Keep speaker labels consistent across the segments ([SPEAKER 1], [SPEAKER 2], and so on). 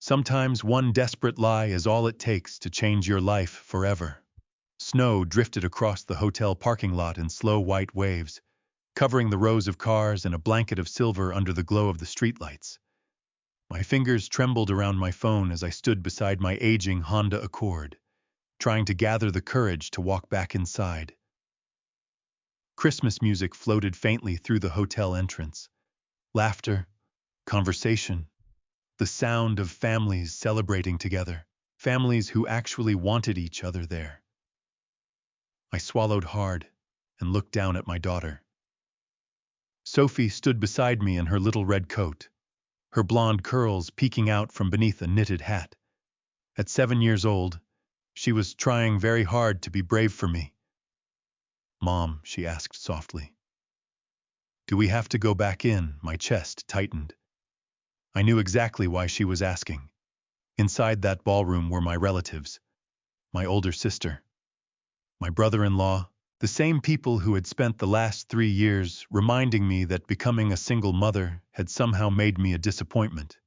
[SPEAKER 1] Sometimes one desperate lie is all it takes to change your life forever. Snow drifted across the hotel parking lot in slow white waves, covering the rows of cars in a blanket of silver under the glow of the streetlights. My fingers trembled around my phone as I stood beside my aging Honda Accord, trying to gather the courage to walk back inside. Christmas music floated faintly through the hotel entrance. Laughter, conversation, the sound of families celebrating together, families who actually wanted each other there. I swallowed hard and looked down at my daughter. Sophie stood beside me in her little red coat, her blonde curls peeking out from beneath a knitted hat. At 7 years old, she was trying very hard to be brave for me. "Mom," she asked softly, "do we have to go back in?" My chest tightened. I knew exactly why she was asking. Inside that ballroom were my relatives, my older sister, my brother-in-law, the same people who had spent the last 3 years reminding me that becoming a single mother had somehow made me a disappointment.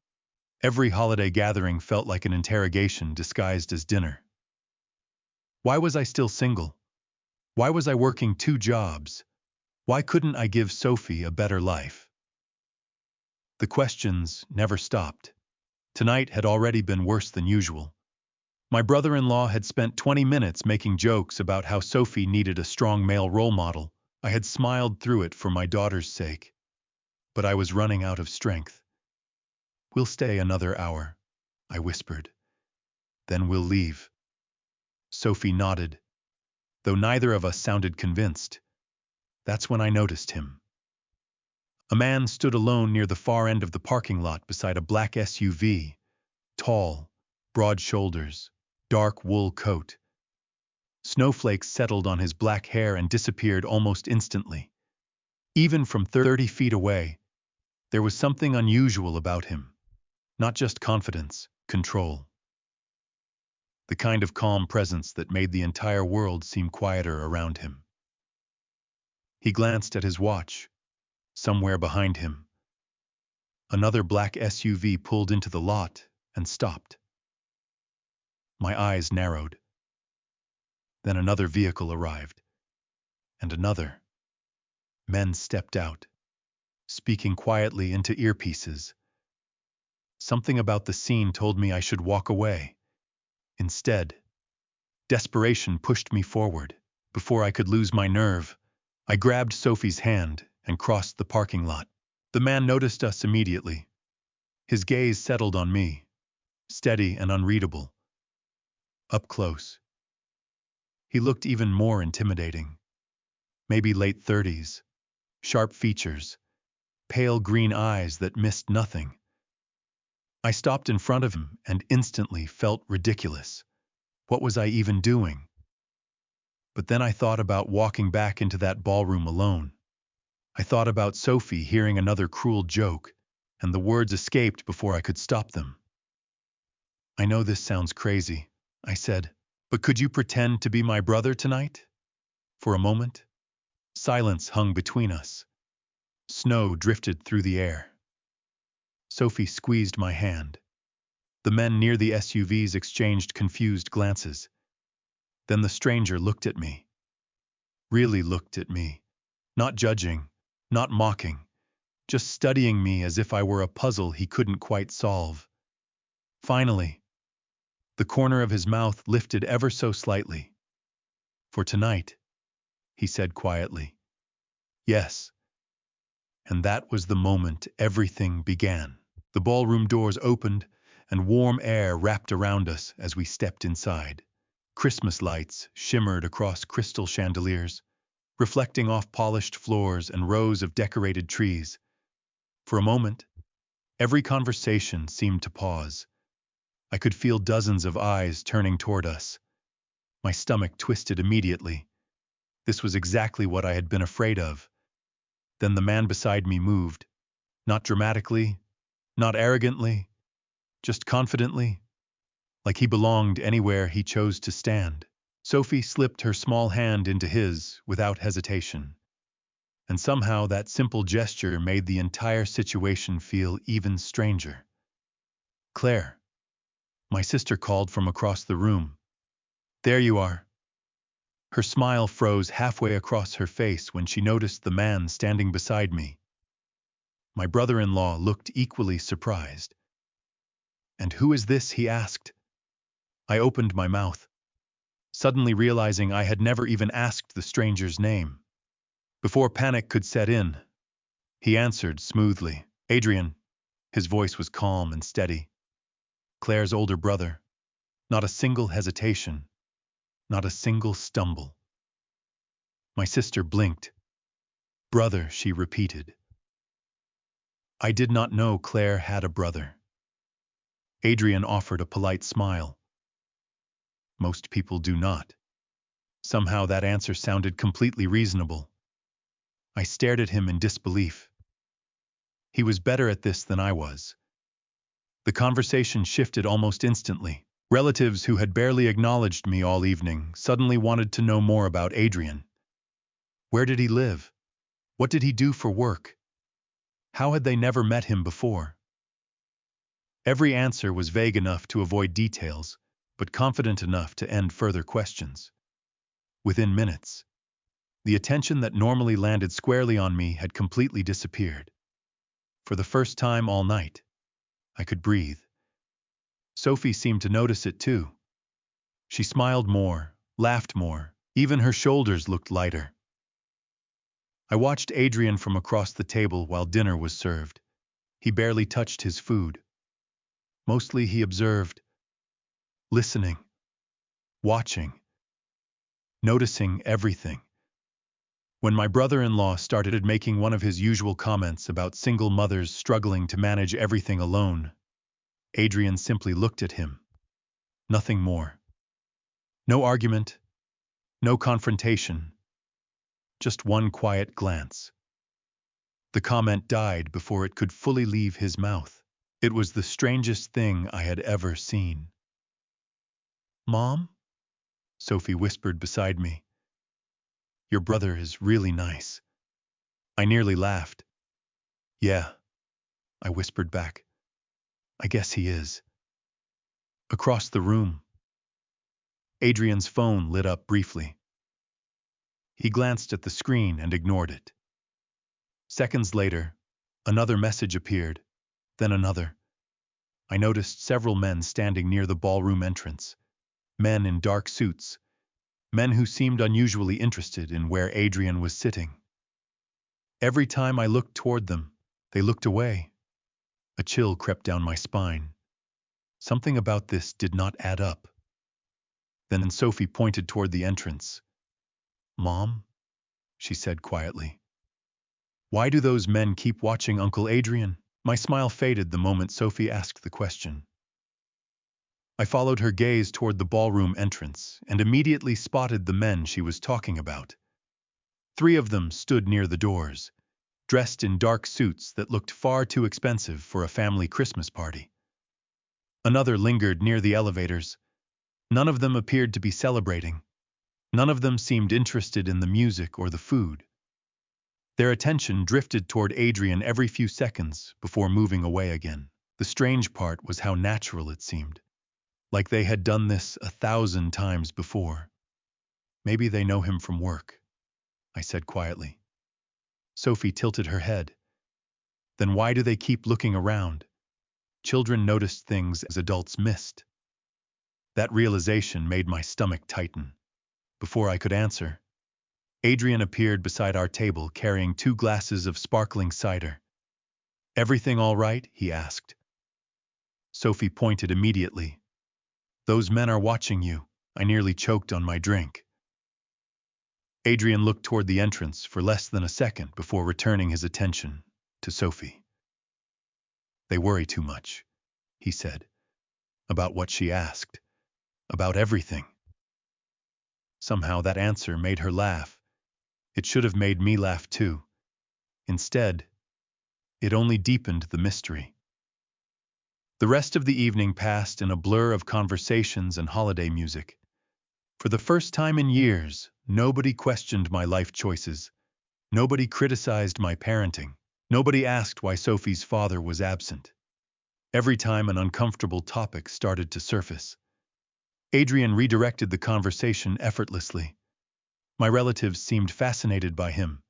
[SPEAKER 1] Every holiday gathering felt like an interrogation disguised as dinner. Why was I still single? Why was I working 2 jobs? Why couldn't I give Sophie a better life? The questions never stopped. Tonight had already been worse than usual. My brother-in-law had spent 20 minutes making jokes about how Sophie needed a strong male role model. I had smiled through it for my daughter's sake. But I was running out of strength. "We'll stay another hour," I whispered. "Then we'll leave." Sophie nodded, though neither of us sounded convinced. That's when I noticed him. A man stood alone near the far end of the parking lot beside a black SUV. Tall, broad shoulders, dark wool coat. Snowflakes settled on his black hair and disappeared almost instantly. Even from 30 feet away, there was something unusual about him. Not just confidence, control. The kind of calm presence that made the entire world seem quieter around him. He glanced at his watch. Somewhere behind him, another black SUV pulled into the lot and stopped. My eyes narrowed. Then another vehicle arrived, and another. Men stepped out, speaking quietly into earpieces. Something about the scene told me I should walk away. Instead, desperation pushed me forward. Before I could lose my nerve, I grabbed Sophie's hand and crossed the parking lot. The man noticed us immediately. His gaze settled on me, steady and unreadable. Up close. He looked even more intimidating. Maybe late 30s, sharp features, pale green eyes that missed nothing. I stopped in front of him and instantly felt ridiculous. What was I even doing? But then I thought about walking back into that ballroom alone. I thought about Sophie hearing another cruel joke, and the words escaped before I could stop them. "I know this sounds crazy," I said, "but could you pretend to be my brother tonight?" For a moment, silence hung between us. Snow drifted through the air. Sophie squeezed my hand. The men near the SUVs exchanged confused glances. Then the stranger looked at me. Really looked at me. Not judging, not mocking, just studying me as if I were a puzzle he couldn't quite solve. Finally, the corner of his mouth lifted ever so slightly. "For tonight," he said quietly. "Yes." And that was the moment everything began. The ballroom doors opened, and warm air wrapped around us as we stepped inside. Christmas lights shimmered across crystal chandeliers, reflecting off polished floors and rows of decorated trees. For a moment, every conversation seemed to pause. I could feel dozens of eyes turning toward us. My stomach twisted immediately. This was exactly what I had been afraid of. Then the man beside me moved, not dramatically, not arrogantly, just confidently, like he belonged anywhere he chose to stand. Sophie slipped her small hand into his without hesitation. And somehow that simple gesture made the entire situation feel even stranger. "Claire," My sister called from across the room. There you are. Her smile froze halfway across her face when she noticed the man standing beside me. My brother-in-law looked equally surprised. And who is this? He asked. I opened my mouth, suddenly realizing I had never even asked the stranger's name. Before panic could set in, he answered smoothly, Adrian. His voice was calm and steady. Claire's older brother. Not a single hesitation, not a single stumble. My sister blinked. Brother, she repeated. I did not know Claire had a brother. Adrian offered a polite smile. Most people do not. Somehow that answer sounded completely reasonable. I stared at him in disbelief. He was better at this than I was. The conversation shifted almost instantly. Relatives who had barely acknowledged me all evening suddenly wanted to know more about Adrian. Where did he live? What did he do for work? How had they never met him before? Every answer was vague enough to avoid details, but confident enough to end further questions. Within minutes, the attention that normally landed squarely on me had completely disappeared. For the first time all night, I could breathe. Sophie seemed to notice it too. She smiled more, laughed more, even her shoulders looked lighter. I watched Adrian from across the table while dinner was served. He barely touched his food. Mostly he observed, listening, watching, noticing everything. When my brother-in-law started making one of his usual comments about single mothers struggling to manage everything alone, Adrian simply looked at him. Nothing more. No argument, no confrontation, just one quiet glance. The comment died before it could fully leave his mouth. It was the strangest thing I had ever seen. Mom? Sophie whispered beside me. Your brother is really nice. I nearly laughed. Yeah, I whispered back. I guess he is. Across the room, Adrian's phone lit up briefly. He glanced at the screen and ignored it. Seconds later, another message appeared, then another. I noticed several men standing near the ballroom entrance. Men in dark suits. Men who seemed unusually interested in where Adrian was sitting. Every time I looked toward them, they looked away. A chill crept down my spine. Something about this did not add up. Then Sophie pointed toward the entrance. Mom? She said quietly. Why do those men keep watching Uncle Adrian? My smile faded the moment Sophie asked the question. I followed her gaze toward the ballroom entrance and immediately spotted the men she was talking about. 3 of them stood near the doors, dressed in dark suits that looked far too expensive for a family Christmas party. Another lingered near the elevators. None of them appeared to be celebrating. None of them seemed interested in the music or the food. Their attention drifted toward Adrian every few seconds before moving away again. The strange part was how natural it seemed. Like they had done this 1,000 times before. Maybe they know him from work, I said quietly. Sophie tilted her head. Then why do they keep looking around? Children noticed things as adults missed. That realization made my stomach tighten. Before I could answer, Adrian appeared beside our table carrying 2 glasses of sparkling cider. Everything all right? He asked. Sophie pointed immediately. Those men are watching you. I nearly choked on my drink. Adrian looked toward the entrance for less than a second before returning his attention to Sophie. They worry too much, he said. About what she asked. About everything. Somehow that answer made her laugh. It should have made me laugh too. Instead, it only deepened the mystery. The rest of the evening passed in a blur of conversations and holiday music. For the first time in years, nobody questioned my life choices. Nobody criticized my parenting. Nobody asked why Sophie's father was absent. every time an uncomfortable topic started to surface. Adrian redirected the conversation effortlessly. My relatives seemed fascinated by him.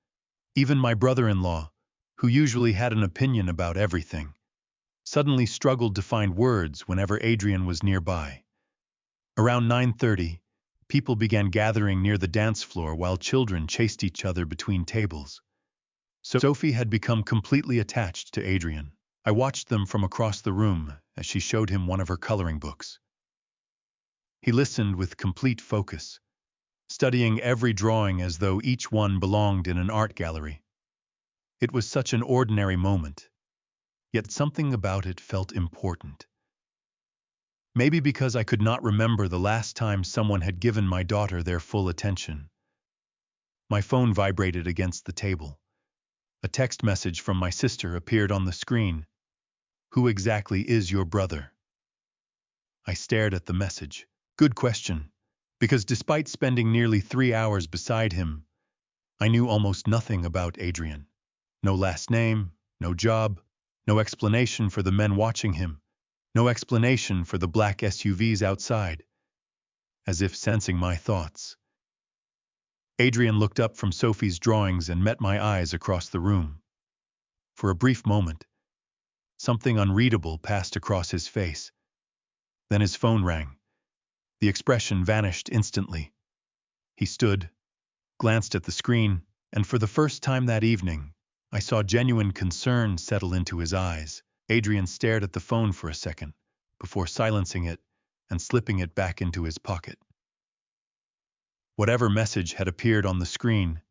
[SPEAKER 1] Even my brother-in-law, who usually had an opinion about everything, suddenly struggled to find words whenever Adrian was nearby. Around 9:30, people began gathering near the dance floor while children chased each other between tables. Sophie had become completely attached to Adrian. I watched them from across the room as she showed him one of her coloring books. He listened with complete focus, studying every drawing as though each one belonged in an art gallery. It was such an ordinary moment, yet something about it felt important. Maybe because I could not remember the last time someone had given my daughter their full attention. My phone vibrated against the table. A text message from my sister appeared on the screen. "Who exactly is your brother?" I stared at the message. Good question, because despite spending nearly 3 hours beside him, I knew almost nothing about Adrian. No last name, no job, no explanation for the men watching him, no explanation for the black SUVs outside. As if sensing my thoughts, Adrian looked up from Sophie's drawings and met my eyes across the room. For a brief moment, something unreadable passed across his face. Then his phone rang. The expression vanished instantly. He stood, glanced at the screen, and for the first time that evening, I saw genuine concern settle into his eyes. Adrian stared at the phone for a second, before silencing it and slipping it back into his pocket. Whatever message had appeared on the screen,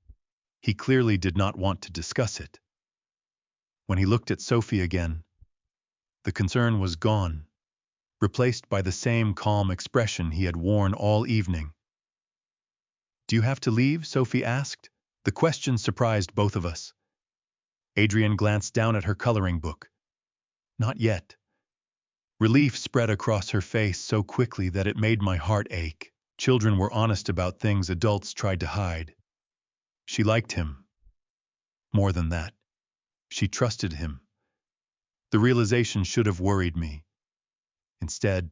[SPEAKER 1] he clearly did not want to discuss it. When he looked at Sophie again, the concern was gone, replaced by the same calm expression he had worn all evening. "Do you have to leave?" Sophie asked. The question surprised both of us. Adrian glanced down at her coloring book. "Not yet." Relief spread across her face so quickly that it made my heart ache. Children were honest about things adults tried to hide. She liked him. More than that, she trusted him. The realization should have worried me. Instead,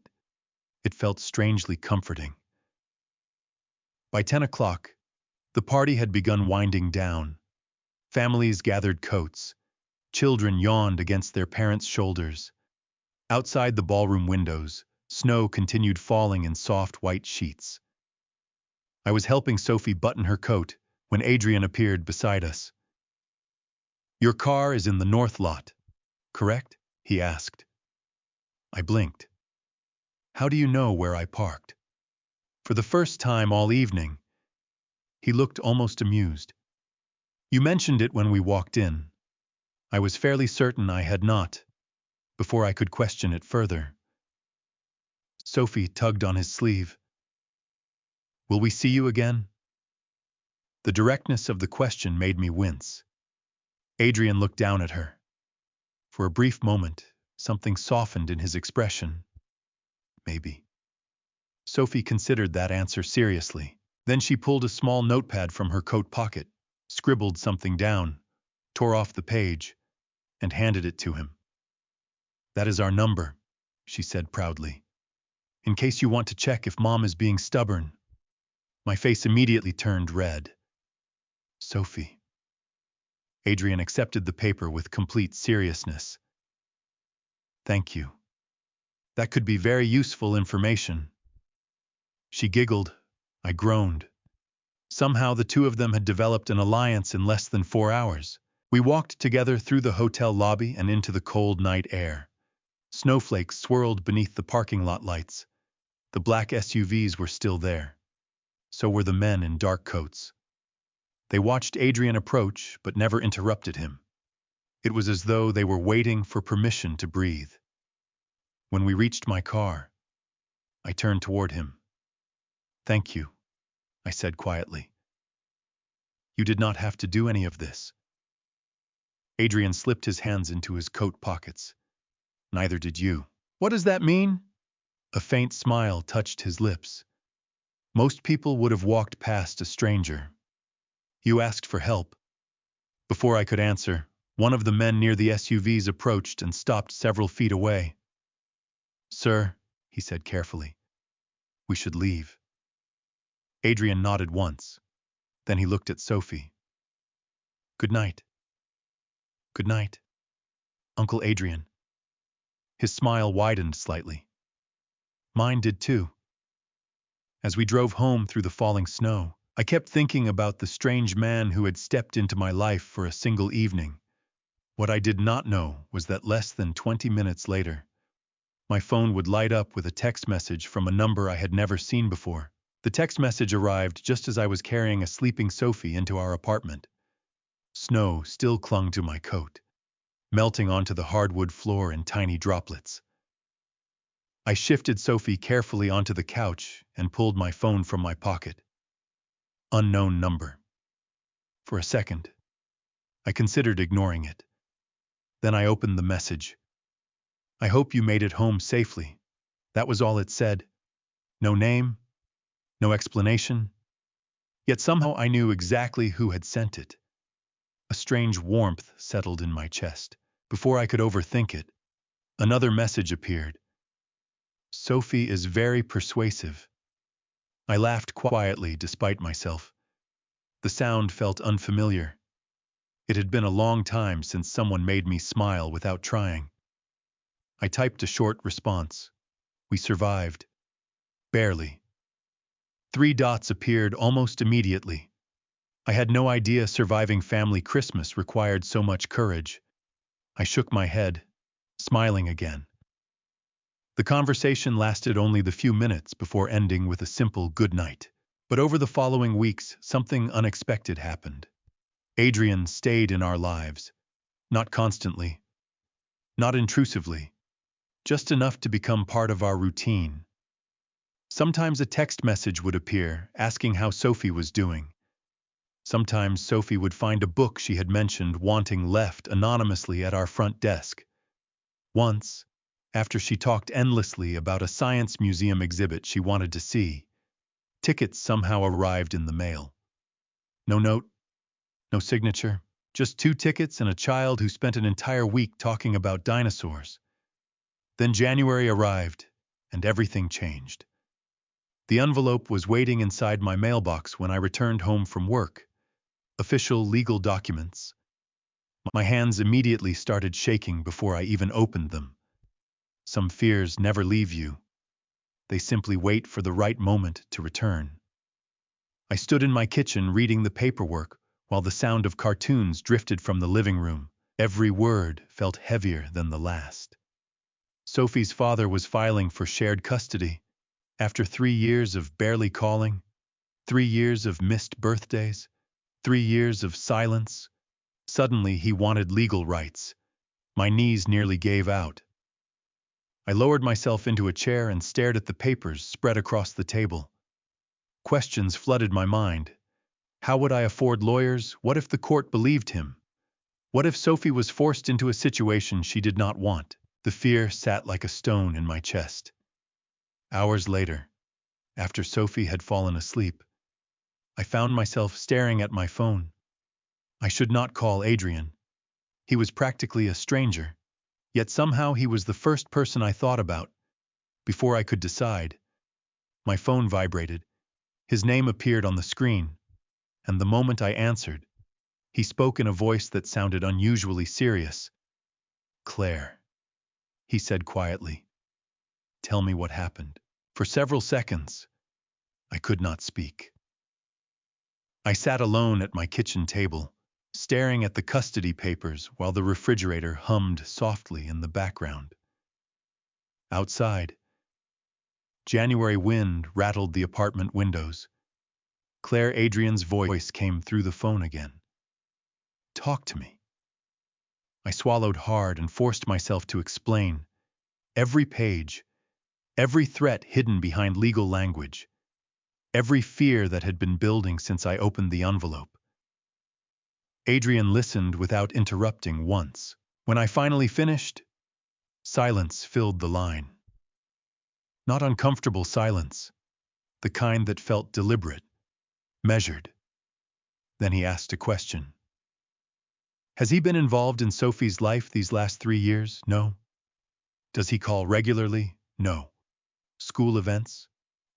[SPEAKER 1] it felt strangely comforting. By 10 o'clock, the party had begun winding down. Families gathered coats. Children yawned against their parents' shoulders. Outside the ballroom windows, snow continued falling in soft white sheets. I was helping Sophie button her coat when Adrian appeared beside us. "Your car is in the north lot, correct?" he asked. I blinked. "How do you know where I parked?" For the first time all evening, he looked almost amused. "You mentioned it when we walked in. I was fairly certain I had not, before I could question it further." Sophie tugged on his sleeve. "Will we see you again?" The directness of the question made me wince. Adrian looked down at her. For a brief moment, something softened in his expression. "Maybe." Sophie considered that answer seriously. Then she pulled a small notepad from her coat pocket, scribbled something down, tore off the page, and handed it to him. "That is our number," she said proudly. "In case you want to check if Mom is being stubborn." My face immediately turned red. "Sophie." Adrian accepted the paper with complete seriousness. "Thank you. That could be very useful information." She giggled. I groaned. Somehow the two of them had developed an alliance in less than 4 hours. We walked together through the hotel lobby and into the cold night air. Snowflakes swirled beneath the parking lot lights. The black SUVs were still there. So were the men in dark coats. They watched Adrian approach, but never interrupted him. It was as though they were waiting for permission to breathe. When we reached my car, I turned toward him. "Thank you," I said quietly. "You did not have to do any of this." Adrian slipped his hands into his coat pockets. "Neither did you." "What does that mean?" A faint smile touched his lips. "Most people would have walked past a stranger. You asked for help." Before I could answer, one of the men near the SUVs approached and stopped several feet away. Sir, he said carefully, we should leave. Adrian nodded once. Then he looked at Sophie. Good night. Good night, Uncle Adrian. His smile widened slightly. Mine did too. As we drove home through the falling snow, I kept thinking about the strange man who had stepped into my life for a single evening. What I did not know was that less than 20 minutes later, my phone would light up with a text message from a number I had never seen before. The text message arrived just as I was carrying a sleeping Sophie into our apartment. Snow still clung to my coat, melting onto the hardwood floor in tiny droplets. I shifted Sophie carefully onto the couch and pulled my phone from my pocket. Unknown number. For a second, I considered ignoring it. Then I opened the message. I hope you made it home safely. That was all it said. No name, no explanation. Yet somehow I knew exactly who had sent it. A strange warmth settled in my chest. Before I could overthink it, another message appeared. Sophie is very persuasive. I laughed quietly despite myself. The sound felt unfamiliar. It had been a long time since someone made me smile without trying. I typed a short response. We survived. Barely. 3 dots appeared almost immediately. I had no idea surviving family Christmas required so much courage. I shook my head, smiling again. The conversation lasted only the few minutes before ending with a simple good night. But over the following weeks, something unexpected happened. Adrian stayed in our lives. Not constantly, not intrusively, just enough to become part of our routine. Sometimes a text message would appear, asking how Sophie was doing. Sometimes Sophie would find a book she had mentioned wanting left anonymously at our front desk. Once, after she talked endlessly about a science museum exhibit she wanted to see, tickets somehow arrived in the mail. No note, no signature, just 2 tickets and a child who spent an entire week talking about dinosaurs. Then January arrived, and everything changed. The envelope was waiting inside my mailbox when I returned home from work. Official legal documents. My hands immediately started shaking before I even opened them. Some fears never leave you. They simply wait for the right moment to return. I stood in my kitchen reading the paperwork while the sound of cartoons drifted from the living room. Every word felt heavier than the last. Sophie's father was filing for shared custody. After 3 years of barely calling, 3 years of missed birthdays, 3 years of silence, suddenly he wanted legal rights. My knees nearly gave out. I lowered myself into a chair and stared at the papers spread across the table. Questions flooded my mind. How would I afford lawyers? What if the court believed him? What if Sophie was forced into a situation she did not want? The fear sat like a stone in my chest. Hours later, after Sophie had fallen asleep, I found myself staring at my phone. I should not call Adrian. He was practically a stranger, yet somehow he was the first person I thought about. Before I could decide, my phone vibrated. His name appeared on the screen, and the moment I answered, he spoke in a voice that sounded unusually serious. Claire, he said quietly, tell me what happened. For several seconds, I could not speak. I sat alone at my kitchen table, staring at the custody papers while the refrigerator hummed softly in the background. Outside, January wind rattled the apartment windows. Claire Adrian's voice came through the phone again. Talk to me. I swallowed hard and forced myself to explain. Every page, every threat hidden behind legal language, every fear that had been building since I opened the envelope. Adrian listened without interrupting once. When I finally finished, silence filled the line. Not uncomfortable silence, the kind that felt deliberate, measured. Then he asked a question. Has he been involved in Sophie's life these last 3 years? No. Does he call regularly? No. School events?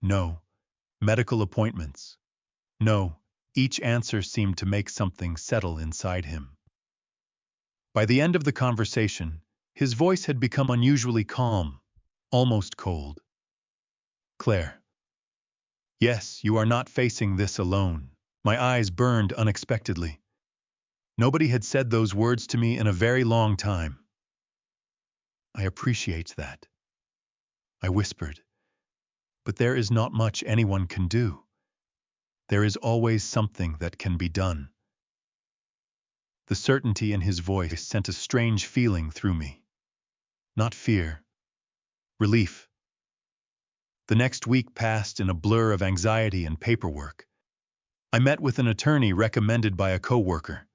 [SPEAKER 1] No. Medical appointments? No. Each answer seemed to make something settle inside him. By the end of the conversation, his voice had become unusually calm, almost cold. Claire. Yes, you are not facing this alone. My eyes burned unexpectedly. Nobody had said those words to me in a very long time. I appreciate that, I whispered. But there is not much anyone can do. There is always something that can be done. The certainty in his voice sent a strange feeling through me. Not fear. Relief. The next week passed in a blur of anxiety and paperwork. I met with an attorney recommended by a coworker.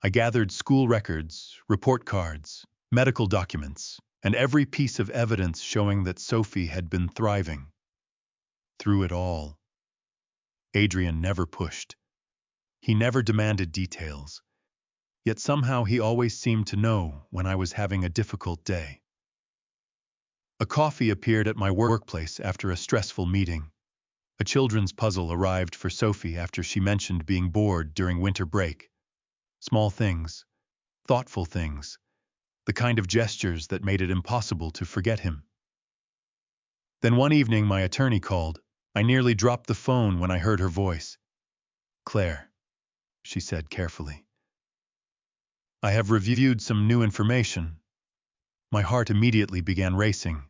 [SPEAKER 1] I gathered school records, report cards, medical documents, and every piece of evidence showing that Sophie had been thriving. Through it all, Adrian never pushed. He never demanded details. Yet somehow he always seemed to know when I was having a difficult day. A coffee appeared at my workplace after a stressful meeting. A children's puzzle arrived for Sophie after she mentioned being bored during winter break. Small things, thoughtful things, the kind of gestures that made it impossible to forget him. Then one evening my attorney called. I nearly dropped the phone when I heard her voice. Claire, she said carefully. I have reviewed some new information. My heart immediately began racing.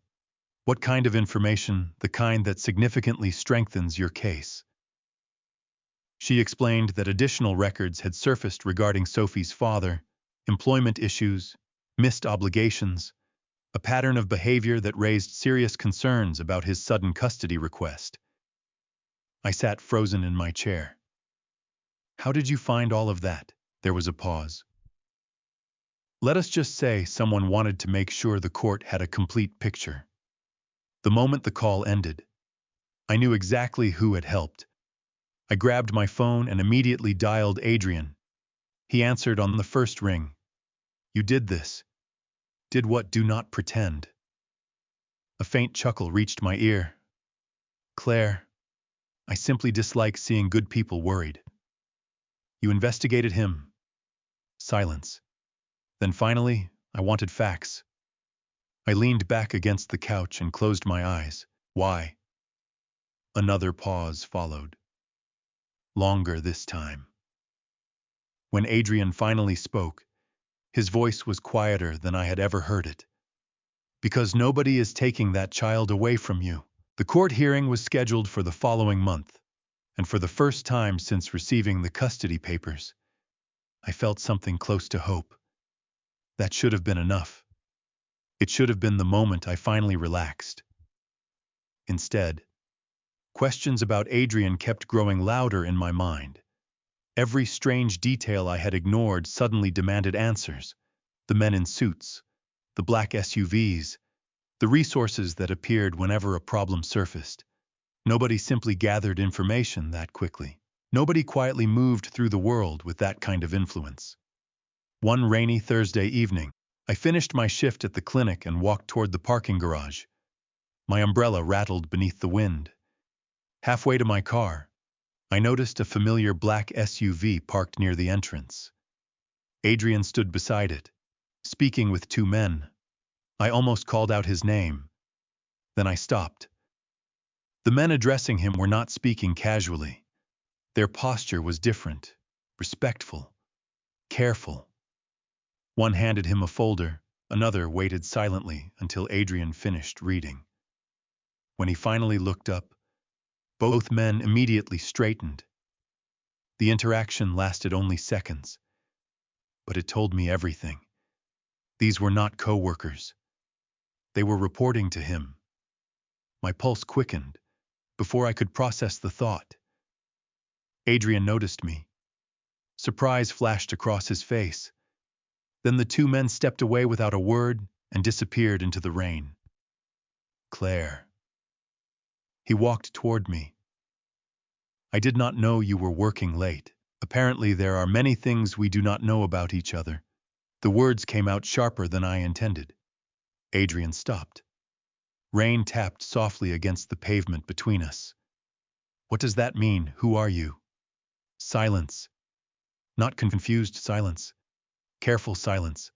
[SPEAKER 1] What kind of information? The kind that significantly strengthens your case. She explained that additional records had surfaced regarding Sophie's father, employment issues, missed obligations, a pattern of behavior that raised serious concerns about his sudden custody request. I sat frozen in my chair. How did you find all of that? There was a pause. Let us just say someone wanted to make sure the court had a complete picture. The moment the call ended, I knew exactly who had helped. I grabbed my phone and immediately dialed Adrian. He answered on the first ring. You did this. Did what? Do not pretend. A faint chuckle reached my ear. Claire, I simply dislike seeing good people worried. You investigated him. Silence. Then finally, I wanted facts. I leaned back against the couch and closed my eyes. Why? Another pause followed. Longer this time. When Adrian finally spoke, his voice was quieter than I had ever heard it. Because nobody is taking that child away from you. The court hearing was scheduled for the following month, and for the first time since receiving the custody papers, I felt something close to hope. That should have been enough. It should have been the moment I finally relaxed. Instead, questions about Adrian kept growing louder in my mind. Every strange detail I had ignored suddenly demanded answers. The men in suits, the black SUVs, the resources that appeared whenever a problem surfaced. Nobody simply gathered information that quickly. Nobody quietly moved through the world with that kind of influence. One rainy Thursday evening, I finished my shift at the clinic and walked toward the parking garage. My umbrella rattled beneath the wind. Halfway to my car, I noticed a familiar black SUV parked near the entrance. Adrian stood beside it, speaking with two men. I almost called out his name. Then I stopped. The men addressing him were not speaking casually. Their posture was different, respectful, careful. One handed him a folder, another waited silently until Adrian finished reading. When he finally looked up, both men immediately straightened. The interaction lasted only seconds, but it told me everything. These were not co-workers. They were reporting to him. My pulse quickened before I could process the thought. Adrian noticed me. Surprise flashed across his face. Then the two men stepped away without a word and disappeared into the rain. Claire. He walked toward me. I did not know you were working late. Apparently there are many things we do not know about each other. The words came out sharper than I intended. Adrian stopped. Rain tapped softly against the pavement between us. What does that mean? Who are you? Silence. Not confused silence. Careful silence.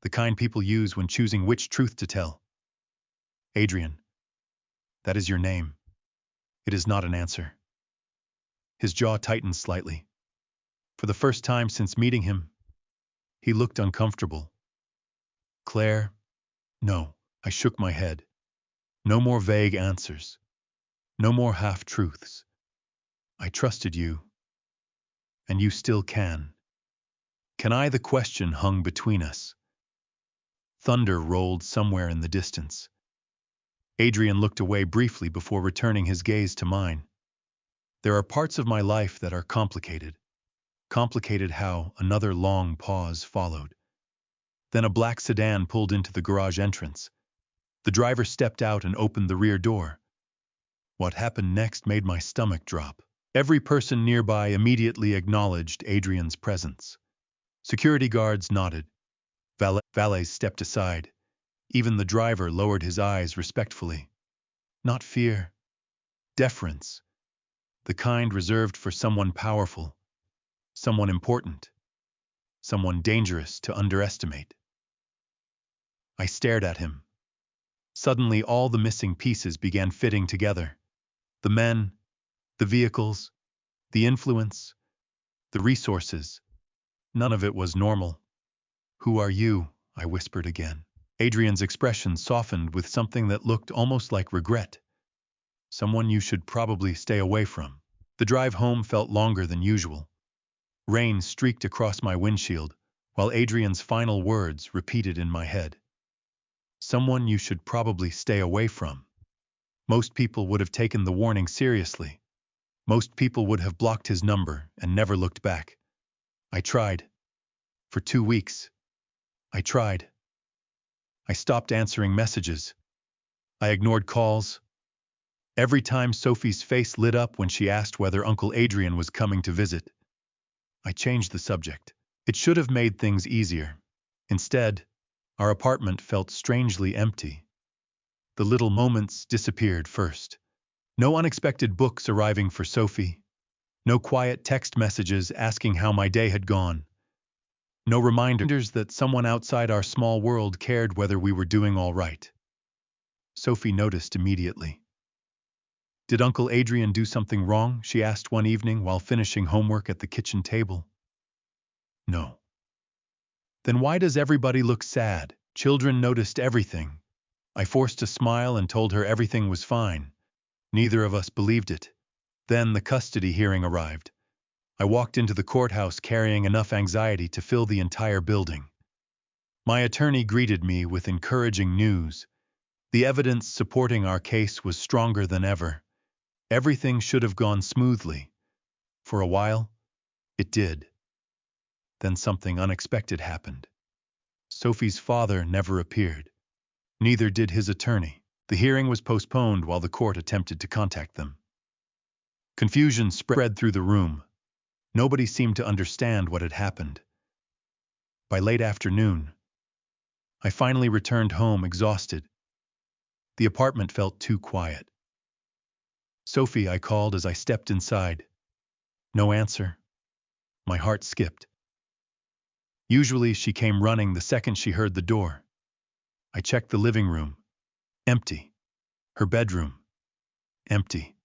[SPEAKER 1] The kind people use when choosing which truth to tell. Adrian. That is your name. It is not an answer. His jaw tightened slightly. For the first time since meeting him, he looked uncomfortable. Claire? No, I shook my head. No more vague answers. No more half-truths. I trusted you. And you still can. Can I? The question hung between us. Thunder rolled somewhere in the distance. Adrian looked away briefly before returning his gaze to mine. There are parts of my life that are complicated. Complicated how another long pause followed. Then a black sedan pulled into the garage entrance. The driver stepped out and opened the rear door. What happened next made my stomach drop. Every person nearby immediately acknowledged Adrian's presence. Security guards nodded. Valets stepped aside. Even the driver lowered his eyes respectfully. Not fear. Deference. The kind reserved for someone powerful. Someone important. Someone dangerous to underestimate. I stared at him. Suddenly all the missing pieces began fitting together. The men, the vehicles, the influence, the resources. None of it was normal. Who are you? I whispered again. Adrian's expression softened with something that looked almost like regret. Someone you should probably stay away from. The drive home felt longer than usual. Rain streaked across my windshield, while Adrian's final words repeated in my head. Someone you should probably stay away from. Most people would have taken the warning seriously. Most people would have blocked his number and never looked back. I tried. For 2 weeks. I tried. I stopped answering messages. I ignored calls. Every time Sophie's face lit up when she asked whether Uncle Adrian was coming to visit, I changed the subject. It should have made things easier. Instead, our apartment felt strangely empty. The little moments disappeared first. No unexpected books arriving for Sophie. No quiet text messages asking how my day had gone. No reminders that someone outside our small world cared whether we were doing all right. Sophie noticed immediately. Did Uncle Adrian do something wrong? She asked one evening while finishing homework at the kitchen table. No. Then why does everybody look sad? Children noticed everything. I forced a smile and told her everything was fine. Neither of us believed it. Then the custody hearing arrived. I walked into the courthouse carrying enough anxiety to fill the entire building. My attorney greeted me with encouraging news. The evidence supporting our case was stronger than ever. Everything should have gone smoothly. For a while, it did. Then something unexpected happened. Sophie's father never appeared. Neither did his attorney. The hearing was postponed while the court attempted to contact them. Confusion spread through the room. Nobody seemed to understand what had happened. By late afternoon, I finally returned home exhausted. The apartment felt too quiet. Sophie, I called as I stepped inside. No answer. My heart skipped. Usually she came running the second she heard the door. I checked the living room. Empty. Her bedroom. Empty.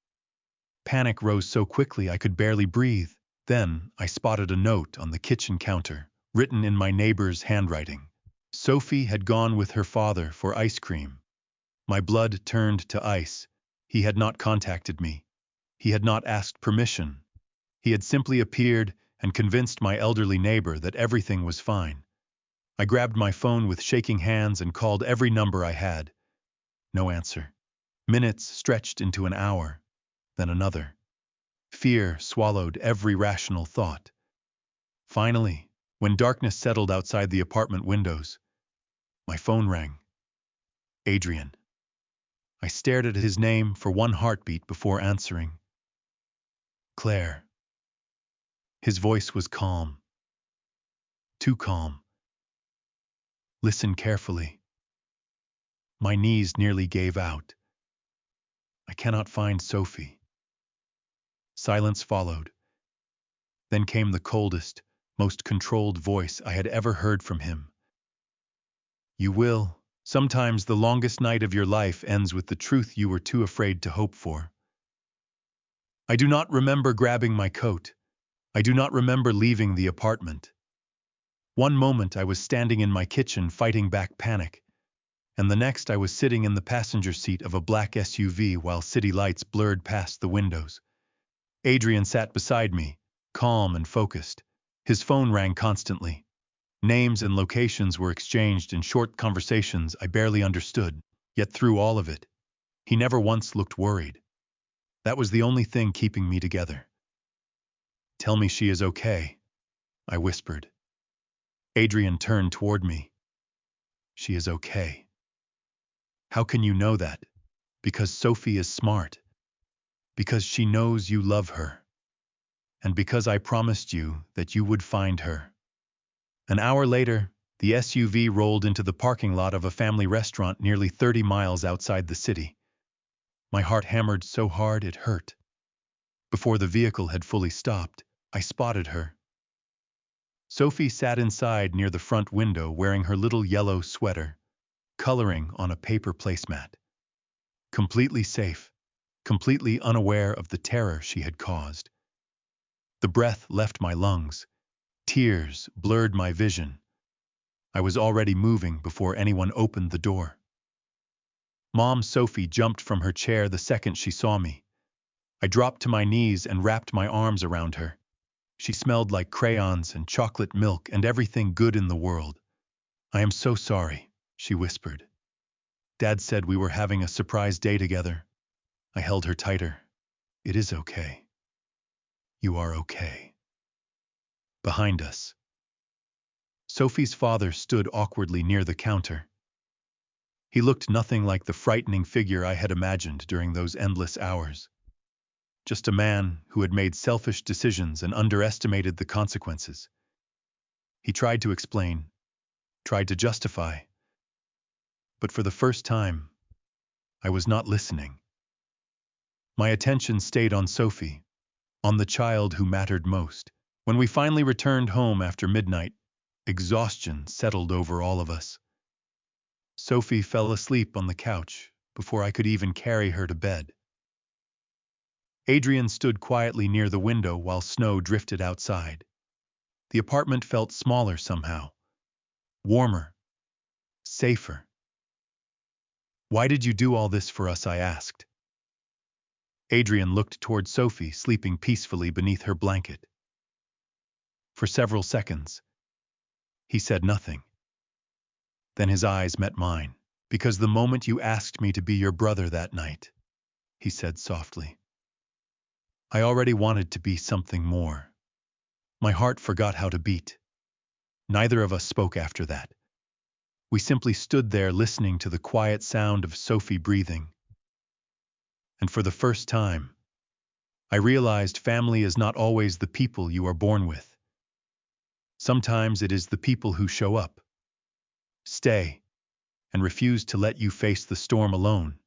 [SPEAKER 1] Panic rose so quickly I could barely breathe. Then I spotted a note on the kitchen counter, written in my neighbor's handwriting. Sophie had gone with her father for ice cream. My blood turned to ice. He had not contacted me. He had not asked permission. He had simply appeared and convinced my elderly neighbor that everything was fine. I grabbed my phone with shaking hands and called every number I had. No answer. Minutes stretched into an hour, then another. Fear swallowed every rational thought. Finally, when darkness settled outside the apartment windows, my phone rang. Adrian. I stared at his name for one heartbeat before answering. Claire. His voice was calm. Too calm. Listen carefully. My knees nearly gave out. I cannot find Sophie. Silence followed. Then came the coldest, most controlled voice I had ever heard from him. You will. Sometimes the longest night of your life ends with the truth you were too afraid to hope for. I do not remember grabbing my coat. I do not remember leaving the apartment. One moment I was standing in my kitchen fighting back panic, and the next I was sitting in the passenger seat of a black SUV while city lights blurred past the windows. Adrian sat beside me, calm and focused. His phone rang constantly. Names and locations were exchanged in short conversations I barely understood, yet through all of it, he never once looked worried. That was the only thing keeping me together. Tell me she is okay, I whispered. Adrian turned toward me. She is okay. How can you know that? Because Sophie is smart. Because she knows you love her. And because I promised you that you would find her. An hour later, the SUV rolled into the parking lot of a family restaurant nearly 30 miles outside the city. My heart hammered so hard it hurt. Before the vehicle had fully stopped, I spotted her. Sophie sat inside near the front window wearing her little yellow sweater, coloring on a paper placemat. Completely safe, completely unaware of the terror she had caused. The breath left my lungs. Tears blurred my vision. I was already moving before anyone opened the door. Mom Sophie jumped from her chair the second she saw me. I dropped to my knees and wrapped my arms around her. She smelled like crayons and chocolate milk and everything good in the world. I am so sorry, she whispered. Dad said we were having a surprise day together. I held her tighter. It is okay. You are okay. Behind us, Sophie's father stood awkwardly near the counter. He looked nothing like the frightening figure I had imagined during those endless hours. Just a man who had made selfish decisions and underestimated the consequences. He tried to explain, tried to justify, but for the first time, I was not listening. My attention stayed on Sophie, on the child who mattered most. When we finally returned home after midnight, exhaustion settled over all of us. Sophie fell asleep on the couch before I could even carry her to bed. Adrian stood quietly near the window while snow drifted outside. The apartment felt smaller somehow, warmer, safer. Why did you do all this for us? I asked. Adrian looked toward Sophie, sleeping peacefully beneath her blanket. For several seconds, he said nothing. Then his eyes met mine. Because the moment you asked me to be your brother that night, he said softly, I already wanted to be something more. My heart forgot how to beat. Neither of us spoke after that. We simply stood there listening to the quiet sound of Sophie breathing. And for the first time, I realized family is not always the people you are born with. Sometimes it is the people who show up, stay, and refuse to let you face the storm alone.